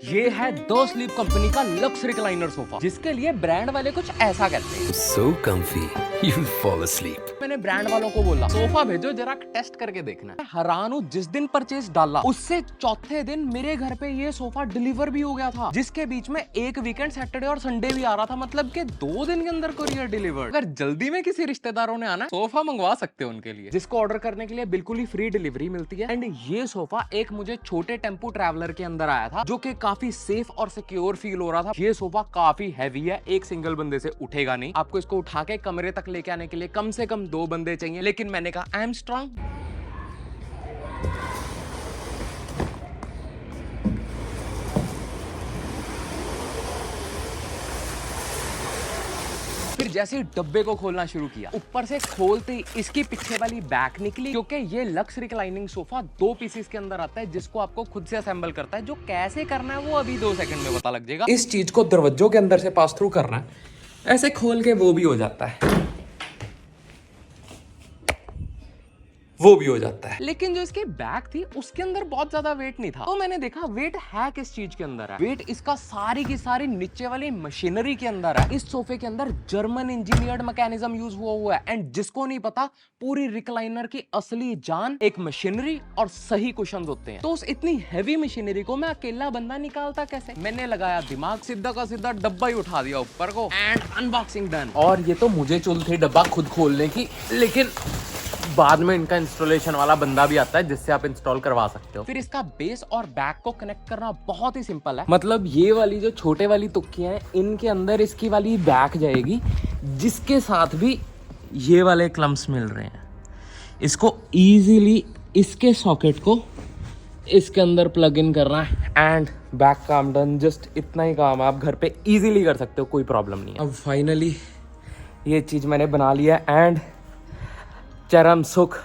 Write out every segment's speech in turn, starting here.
ये है the sleep company का लक्स रिक्लाइनर सोफा, जिसके लिए ब्रांड वाले कुछ ऐसा कहते हैं। So comfy, you'll fall asleep. मैंने ब्रांड वालों को बोला सोफा भेजो, जरा टेस्ट करके देखना। मैं हैरान हूँ, जिस दिन परचेज डाला उससे चौथे दिन मेरे घर पे ये सोफा डिलीवर भी हो गया था, जिसके बीच में एक वीकेंड सैटरडे और संडे भी आ रहा था। मतलब कि 2 दिन के अंदर कुरियर डिलीवर। अगर जल्दी में किसी रिश्तेदारों ने आना सोफा मंगवा सकते हो उनके लिए, जिसको ऑर्डर करने के लिए बिल्कुल ही फ्री डिलीवरी मिलती है। एंड ये सोफा एक मुझे छोटे टेम्पो ट्रैवलर के अंदर आया था, जो कि काफी सेफ और सिक्योर फील हो रहा था। ये सोफा काफी हैवी है, एक सिंगल बंदे से उठेगा नहीं। आपको इसको उठा के कमरे तक लेके आने के लिए कम से कम 2 बंदे चाहिए, लेकिन मैंने कहा आई एम स्ट्रांग। फिर जैसे ही डब्बे को खोलना शुरू किया, ऊपर से खोलते ही इसकी पीछे वाली बैक निकली, क्योंकि ये लक्स रिक्लाइनिंग सोफा 2 पीसेस के अंदर आता है, जिसको आपको खुद से असेंबल करता है। जो कैसे करना है वो अभी 2 सेकंड में पता लग जाएगा। इस चीज को दरवाजों के अंदर से पास थ्रू करना है, ऐसे खोल के वो भी हो जाता है, वो भी हो जाता है। लेकिन जो इसकी बैग थी उसके अंदर बहुत ज्यादा वेट नहीं था, तो मैंने देखा वेट है किस चीज के अंदर है। वेट इसका सारी की सारी नीचे वाली मशीनरी के अंदर है। इस सोफे के अंदर जर्मन इंजीनियर्ड मैकेनिज्म यूज हुआ है। एंड जिसको नहीं पता, पूरी रिक्लाइनर की असली जान एक मशीनरी और सही कुशन्स होते हैं। तो उस इतनी हैवी मशीनरी को मैं अकेला बंदा निकालता कैसे? मैंने लगाया दिमाग, सीधा का सीधा डब्बा ही उठा दिया ऊपर को, एंड अनबॉक्सिंग डन। और ये तो मुझे चुल थी डब्बा खुद खोलने की, लेकिन बाद में इनका इंस्टॉलेशन वाला बंदा भी आता है, जिससे आप इंस्टॉल करवा सकते हो। फिर इसका बेस और बैक को कनेक्ट करना बहुत ही सिंपल है। मतलब ये वाली जो छोटे वाली तुक्कियां हैं, इनके अंदर इसकी वाली बैक जाएगी, जिसके साथ भी ये वाले क्लम्प्स मिल रहे हैं। इसको इजीली इसके सॉकेट को इसके अंदर प्लग इन करना है, एंड बैक काम डन। जस्ट इतना ही काम आप घर पे इजीली कर सकते हो, कोई प्रॉब्लम नहीं है। अब फाइनली ये चीज मैंने बना लिया, एंड चरम सुख।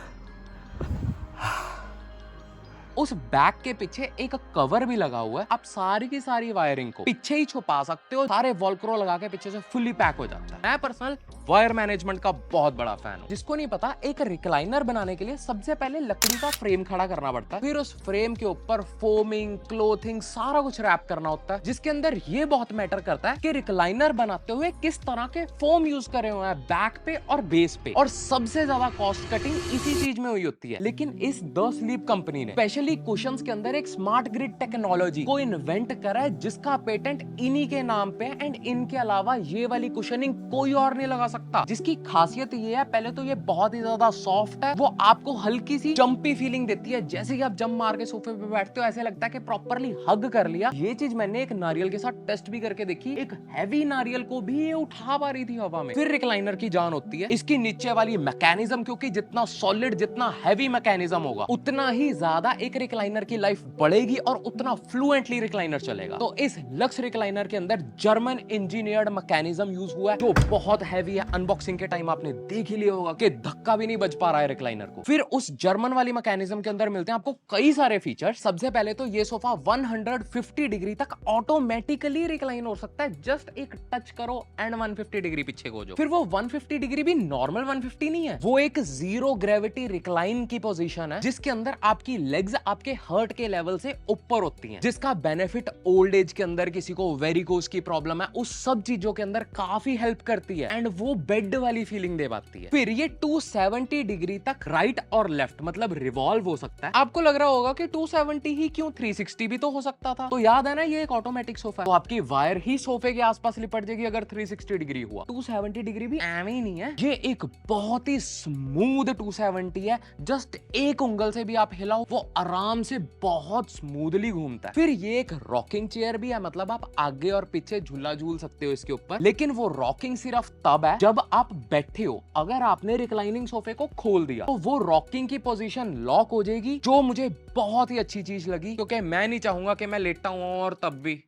उस बैग के पीछे एक कवर भी लगा हुआ है। आप सारी की सारी वायरिंग को पीछे ही छुपा सकते हो, सारे वॉल्क्रो लगा के पीछे से फुली पैक हो जाता है। मैं पर्सनल वायर मैनेजमेंट का बहुत बड़ा फैन हूं। जिसको नहीं पता, एक रिक्लाइनर बनाने के लिए सबसे पहले लकड़ी का फ्रेम खड़ा करना पड़ता है, फिर उस फ्रेम के ऊपर फोमिंग, क्लोथिंग, सारा कुछ रैप करना होता है, जिसके अंदर ये बहुत मैटर करता है कि रिक्लाइनर बनाते हुए किस तरह के फोम यूज करे हुए हैं बैक पे और बेस पे। और सबसे ज्यादा कॉस्ट कटिंग इसी चीज में हुई होती है। लेकिन इस द स्लीप कंपनी ने स्पेशली कुशन्स के अंदर एक स्मार्ट ग्रिड टेक्नोलॉजी को इन्वेंट करा है, जिसका पेटेंट इन्हीं के नाम पे। एंड इनके अलावा ये वाली कुशनिंग कोई और नहीं लगा सकता। जिसकी खासियत ये है, पहले तो ये बहुत ही ज्यादा सॉफ्ट है, वो आपको हल्की सी जंपी फीलिंग देती है। जैसे कि आप जंप मार के सोफे पे बैठते हो, ऐसे लगता है कि प्रॉपर्ली हग कर लिया। ये चीज मैंने एक नारियल के साथ टेस्ट भी करके देखी। एक हैवी नारियल को भी ये उठा पा रही थी हवा में। फिर रिक्लाइनर की जान होती है इसकी नीचे वाली मैकेनिज्म, क्योंकि जितना सॉलिड, जितना हैवी मैकेनिज्म होगा, उतना ही ज्यादा एक रिक्लाइनर की लाइफ बढ़ेगी और उतना फ्लुएंटली रिक्लाइनर चलेगा। तो इस लक्स रिक्लाइनर के अंदर जर्मन इंजीनियर्ड मैकेनिज्म यूज हुआ है, जो बहुत हैवी है। अनबॉक्सिंग के टाइम आपने देख ही लिया होगा कि धक्का भी नहीं बज पा रहा है रिक्लाइनर को। फिर उस जर्मन वाली मैकेनिज्म के अंदर मिलते हैं आपको कई सारे फीचर्स। सबसे पहले तो ये सोफा 150 डिग्री तक ऑटोमेटिकली रिक्लाइन हो सकता है। जस्ट एक टच करो एंड 150 डिग्री पीछे को जाओ। फिर वो 150 डिग्री भी नॉर्मल 150 नहीं है, वो एक जीरो ग्रेविटी रिक्लाइन की पोजीशन है, जिसके अंदर आपकी लेग्स आपके हर्ट के लेवल से ऊपर होती हैं, जिसका बेनिफिट ओल्ड एज के अंदर किसी को वेरिकोज की प्रॉब्लम है, उस सब चीजों के अंदर काफी हेल्प करती है। एंड वो बेड वाली फीलिंग दे पाती है। फिर ये 270 डिग्री तक राइट और लेफ्ट मतलब रिवॉल्व हो सकता है। आपको लग रहा होगा कि 270 ही क्यों, 360 भी तो हो सकता था। तो याद है ना, ये एक ऑटोमेटिक सोफा है, तो आपकी वायर ही सोफे के आसपास लिपट जाएगी अगर 360 डिग्री हुआ। 270 डिग्री भी एम ही नहीं है, ये एक बहुत ही स्मूथ 270 है। जस्ट एक उंगल से भी आप हिलाओ, वो आराम से बहुत स्मूथली घूमता है। फिर ये एक रॉकिंग चेयर भी है, मतलब आप आगे और पीछे झूला झूल सकते हो इसके ऊपर। लेकिन वो रॉकिंग सिर्फ तब है जब आप बैठे हो। अगर आपने रिक्लाइनिंग सोफे को खोल दिया तो वो रॉकिंग की पोजीशन लॉक हो जाएगी, जो मुझे बहुत ही अच्छी चीज लगी, क्योंकि मैं नहीं चाहूंगा कि मैं लेटा हूं और तब भी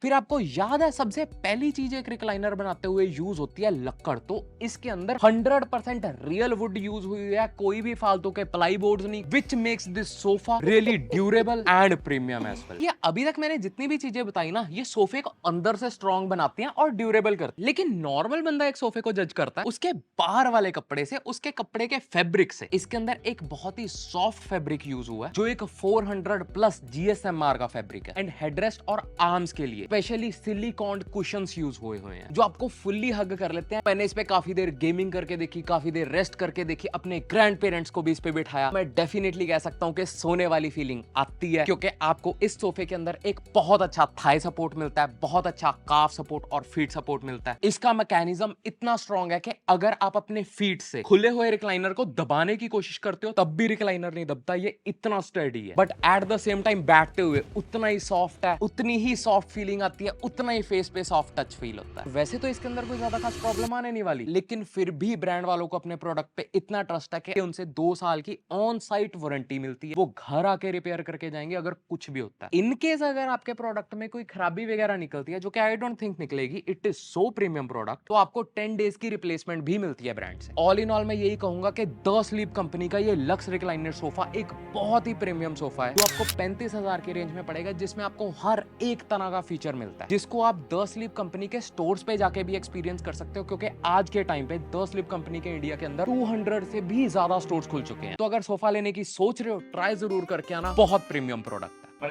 फिर आपको याद है सबसे पहली चीज एक रिक्लाइनर बनाते हुए यूज होती है लक्कड़, तो इसके अंदर 100% रियल वुड यूज हुई है, कोई भी फालतू के प्लाई बोर्ड नहीं, which makes this sofa really durable and premium as well. ये अभी तक मैंने जितनी भी चीजें बताई ना, ये सोफे को अंदर से स्ट्रॉन्ग बनाती हैं और ड्यूरेबल करती हैं। लेकिन नॉर्मल बंदा एक सोफे को जज करता है उसके बाहर वाले कपड़े से, उसके कपड़े के फैब्रिक से। इसके अंदर एक बहुत ही सॉफ्ट फैब्रिक यूज हुआ है जो एक 400+ GSMR का फैब्रिक है, एंड हेडरेस्ट और आर्म्स के लिए स्पेशली सिलिकॉन कुशन्स यूज हुए हैं जो आपको फुल्ली हग कर लेते हैं। मैंने इस पे काफी देर गेमिंग करके देखी, काफी देर रेस्ट करके देखी, अपने ग्रैंड पेरेंट्स को भी इस पे बिठाया। मैं डेफिनेटली कह सकता हूँ कि सोने वाली फीलिंग आती है, क्योंकि आपको इस सोफे के अंदर एक बहुत अच्छा थाई सपोर्ट मिलता है, बहुत अच्छा काफ सपोर्ट और फीट सपोर्ट मिलता है। इसका मैकेनिज्म इतना स्ट्रॉन्ग है कि अगर आप अपने फीट से खुले हुए रिक्लाइनर को दबाने की कोशिश करते हो तब भी रिक्लाइनर नहीं दबता, ये इतना स्टडी है। But at the same time बैठते हुए उतना ही सॉफ्ट है, उतनी ही सॉफ्ट फीलिंग आती है, उतना ही फेस पे सॉफ्ट टच फील होता है। वैसे तो इसके अंदर कोई ज्यादा खास प्रॉब्लम आने नहीं वाली, लेकिन फिर भी ब्रांड वालों को अपने प्रोडक्ट पे इतना ट्रस्ट है कि उनसे 2 साल की ऑन साइट वारंटी मिलती है, वो घर आके रिपेयर करके जाएंगे अगर कुछ भी होता है। इनकेस अगर आपके प्रोडक्ट में कोई खराबी वगैरह निकलती है, जो कि आई डोंट थिंक निकलेगी, it is so premium product, तो आपको 10 डेज की रिप्लेसमेंट भी मिलती है ब्रांड से। ऑल इन ऑल मैं यही कहूंगा कि द स्लीप कंपनी का ये लक्स रिक्लाइनर सोफा एक बहुत ही प्रीमियम सोफा है जो आपको 35,000 की रेंज में पड़ेगा, जिसमें आपको हर एक तरह का फीचर मिलता है, जिसको आप द स्लीप कंपनी के स्टोर्स पे जाके भी एक्सपीरियंस कर सकते हो, क्योंकि आज के टाइम पे द स्लीप कंपनी के इंडिया के अंदर 200 से भी ज्यादा स्टोर्स खुल चुके हैं। तो अगर सोफा लेने की सोच रहे हो, ट्राई जरूर करके आना, बहुत प्रीमियम प्रोडक्ट है।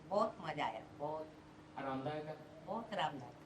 बहुत मजा आया, बहुत आरामदायक है। बहुत आरामदायक।